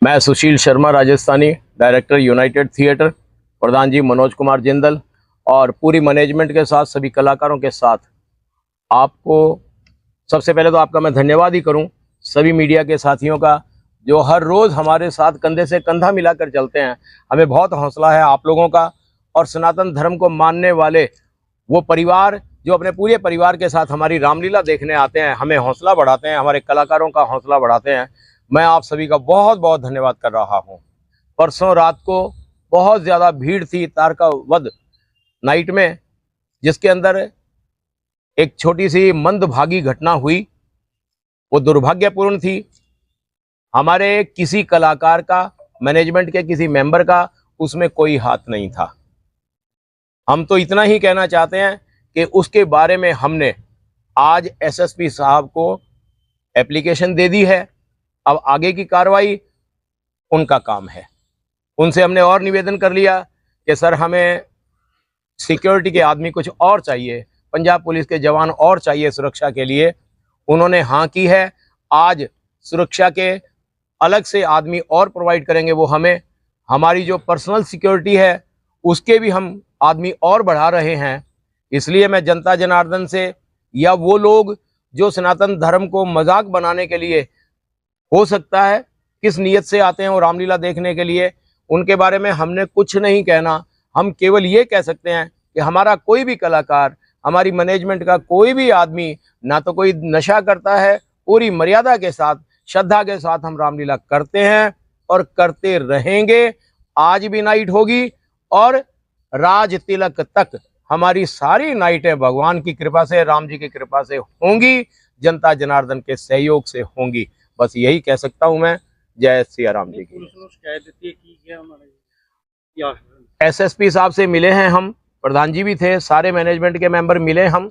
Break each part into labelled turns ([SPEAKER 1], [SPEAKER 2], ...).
[SPEAKER 1] मैं Sushil Sharma Rajasthani, director United Theatre, प्रधान जी मनोज कुमार जिंदल और पूरी मैनेजमेंट के साथ सभी कलाकारों के साथ आपको सबसे पहले तो आपका मैं धन्यवाद ही करूं, सभी मीडिया के साथियों का जो हर रोज़ हमारे साथ कंधे से कंधा मिलाकर चलते हैं। हमें बहुत हौसला है आप लोगों का और सनातन धर्म को मानने वाले वो परिवार जो अपने पूरे परिवार के साथ हमारी रामलीला देखने आते हैं, हमें हौसला बढ़ाते हैं, हमारे कलाकारों का हौसला बढ़ाते हैं। मैं आप सभी का बहुत बहुत धन्यवाद कर रहा हूं। परसों रात को बहुत ज़्यादा भीड़ थी तारका वध नाइट में, जिसके अंदर एक छोटी सी मंदभागी घटना हुई। वो दुर्भाग्यपूर्ण थी। हमारे किसी कलाकार का, मैनेजमेंट के किसी मेंबर का उसमें कोई हाथ नहीं था। हम तो इतना ही कहना चाहते हैं कि उसके बारे में हमने आज एसएसपी साहब को एप्लीकेशन दे दी है। अब आगे की कार्रवाई उनका काम है। उनसे हमने और निवेदन कर लिया कि सर हमें सिक्योरिटी के आदमी कुछ और चाहिए, पंजाब पुलिस के जवान और चाहिए सुरक्षा के लिए। उन्होंने हाँ की है। आज सुरक्षा के अलग से आदमी और प्रोवाइड करेंगे वो हमें। हमारी जो पर्सनल सिक्योरिटी है उसके भी हम आदमी और बढ़ा रहे हैं। इसलिए मैं जनता जनार्दन से, या वो लोग जो सनातन धर्म को मजाक बनाने के लिए, हो सकता है किस नीयत से आते हैं वो रामलीला देखने के लिए, उनके बारे में हमने कुछ नहीं कहना। हम केवल ये कह सकते हैं कि हमारा कोई भी कलाकार, हमारी मैनेजमेंट का कोई भी आदमी ना तो कोई नशा करता है, पूरी मर्यादा के साथ, श्रद्धा के साथ हम रामलीला करते हैं और करते रहेंगे। आज भी नाइट होगी और राज तिलक तक हमारी सारी नाइटें भगवान की कृपा से, राम जी की कृपा से होंगी, जनता जनार्दन के सहयोग से होंगी। बस यही कह सकता हूं मैं। जय सिया राम जी की। एसएसपी साहब से मिले हैं हम, प्रधान जी भी थे, सारे मैनेजमेंट के मेंबर मिले हम।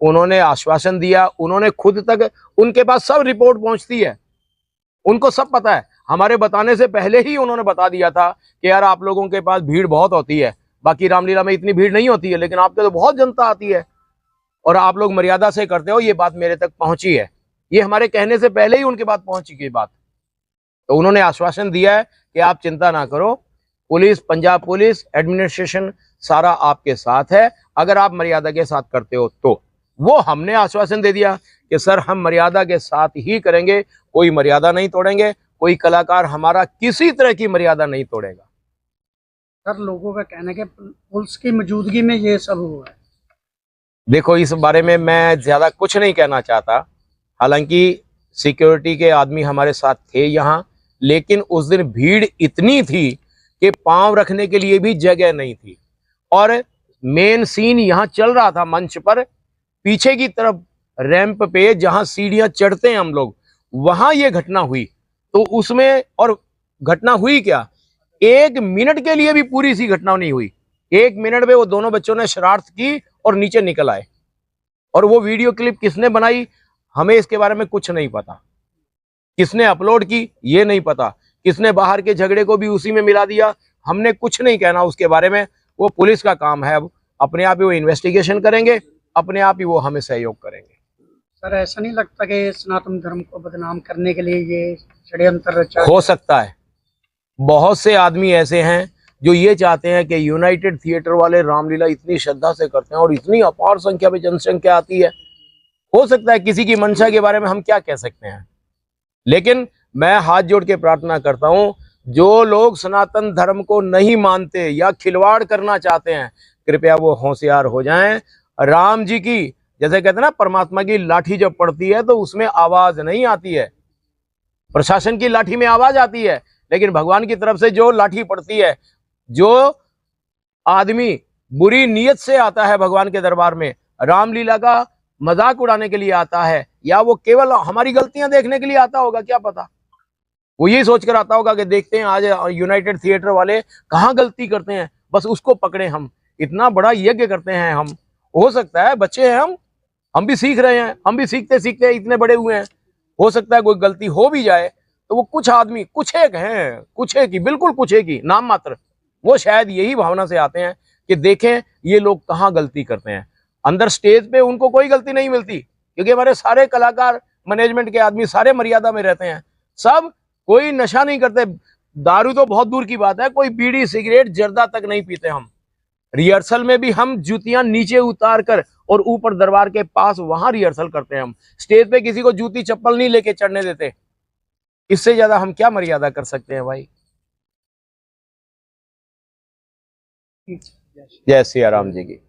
[SPEAKER 1] उन्होंने आश्वासन दिया, उन्होंने खुद तक, उनके पास सब रिपोर्ट पहुंचती है, उनको सब पता है। हमारे बताने से पहले ही उन्होंने बता दिया था कि यार आप लोगों के पास भीड़ बहुत होती है, बाकी रामलीला में इतनी भीड़ नहीं होती है, लेकिन आपके तो बहुत जनता आती है और आप लोग मर्यादा से करते हो। ये बात मेरे तक पहुंची है। ये हमारे कहने से पहले ही उनके पास पहुंची गई बात। तो उन्होंने आश्वासन दिया है कि आप चिंता ना करो, पुलिस, पंजाब पुलिस एडमिनिस्ट्रेशन सारा आपके साथ है, अगर आप मर्यादा के साथ करते हो तो। वो हमने आश्वासन दे दिया कि सर हम मर्यादा के साथ ही करेंगे, कोई मर्यादा नहीं तोड़ेंगे, कोई कलाकार हमारा किसी तरह की मर्यादा नहीं तोड़ेगा।
[SPEAKER 2] सर लोगों का कहना है कि पुलिस की मौजूदगी में ये सब हुआ है।
[SPEAKER 1] देखो इस बारे में मैं ज्यादा कुछ नहीं कहना चाहता। हालांकि सिक्योरिटी के आदमी हमारे साथ थे यहाँ, लेकिन उस दिन भीड़ इतनी थी कि पांव रखने के लिए भी जगह नहीं थी। और मेन सीन यहाँ चल रहा था मंच पर, पीछे की तरफ रैंप पे जहां सीढ़ियां चढ़ते हैं हम लोग, वहां ये घटना हुई। तो उसमें, और घटना हुई क्या, 1 मिनट के लिए भी पूरी सी घटना नहीं हुई। 1 मिनट में वो दोनों बच्चों ने शरारत की और नीचे निकल आए। और वो वीडियो क्लिप किसने बनाई हमें इसके बारे में कुछ नहीं पता, किसने अपलोड की ये नहीं पता, किसने बाहर के झगड़े को भी उसी में मिला दिया, हमने कुछ नहीं कहना उसके बारे में। वो पुलिस का काम है, अपने आप ही वो इन्वेस्टिगेशन करेंगे, अपने आप ही वो हमें सहयोग करेंगे।
[SPEAKER 2] सर ऐसा नहीं लगता कि सनातन धर्म को बदनाम करने के लिए ये षड्यंत्र रचा?
[SPEAKER 1] हो सकता है, बहुत से आदमी ऐसे हैं जो ये चाहते हैं कि यूनाइटेड थिएटर वाले रामलीला इतनी श्रद्धा से करते हैं और इतनी अपार संख्या में जनसंख्या आती है। हो सकता है, किसी की मंशा के बारे में हम क्या कह सकते हैं। लेकिन मैं हाथ जोड़ के प्रार्थना करता हूं, जो लोग सनातन धर्म को नहीं मानते या खिलवाड़ करना चाहते हैं, कृपया वो होशियार हो जाएं। राम जी की, जैसे कहते हैं ना, परमात्मा की लाठी जब पड़ती है तो उसमें आवाज नहीं आती है, प्रशासन की लाठी में आवाज आती है, लेकिन भगवान की तरफ से जो लाठी पड़ती है, जो आदमी बुरी नीयत से आता है भगवान के दरबार में, रामलीला का मजाक उड़ाने के लिए आता है, या वो केवल हमारी गलतियां देखने के लिए आता होगा, क्या पता, वो यही सोचकर आता होगा कि देखते हैं आज यूनाइटेड थिएटर वाले कहाँ गलती करते हैं, बस उसको पकड़े। हम इतना बड़ा यज्ञ करते हैं हम, हो सकता है बच्चे हैं हम भी सीख रहे हैं, हम भी सीखते सीखते इतने बड़े हुए हैं। हो सकता है कोई गलती हो भी जाए तो वो कुछ आदमी, कुछ एक हैं, कुछ एक ही, बिल्कुल कुछ एक ही, नाम मात्र, वो शायद यही भावना से आते हैं कि देखें ये लोग कहाँ गलती करते हैं। अंदर स्टेज पे उनको कोई गलती नहीं मिलती, क्योंकि हमारे सारे कलाकार, मैनेजमेंट के आदमी सारे मर्यादा में रहते हैं। सब कोई नशा नहीं करते, दारू तो बहुत दूर की बात है, कोई बीड़ी सिगरेट जर्दा तक नहीं पीते हम। रिहर्सल में भी हम जूतियां नीचे उतार कर और ऊपर दरबार के पास वहां रिहर्सल करते हैं। हम स्टेज पे किसी को जूती चप्पल नहीं लेके चढ़ने देते। इससे ज्यादा हम क्या मर्यादा कर सकते हैं भाई।
[SPEAKER 2] ठीक है।
[SPEAKER 1] जय सिया राम जी की।